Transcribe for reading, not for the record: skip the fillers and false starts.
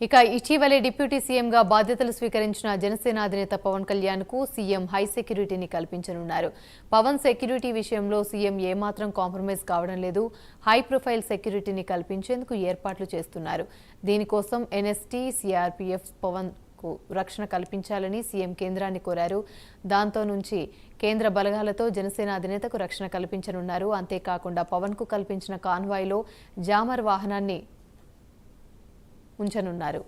ఇక ఇటీవలే డిప్యూటీ సీఎంగా బాధ్యతలు స్వీకరించిన జనసేన అధినేత పవన్ కళ్యాణ్ కు సీఎం హై సెక్యూరిటీని కల్పించనున్నారు. పవన్ సెక్యూరిటీ విషయంలో సీఎం ఏమాత్రం కాంప్రమైజ్ కావడం లేదు. హై ప్రొఫైల్ సెక్యూరిటీని కల్పించేందుకు ఏర్పాట్లు చేస్తున్నారు. దీనికోసం ఎన్ఎస్టీ, సిఆర్పీఎఫ్ పవన్ కు రక్షణ కల్పించాలని సీఎం కేంద్రాన్ని కోరారు. దాంతో నుంచి కేంద్ర బలగాలతో జనసేన అధినేతకు రక్షణ కల్పించనున్నారు. అంతేకాకుండా పవన్ కు కల్పించిన కాన్వాయ్లో జామర్ వాహనాన్ని ఉంచనున్నారు.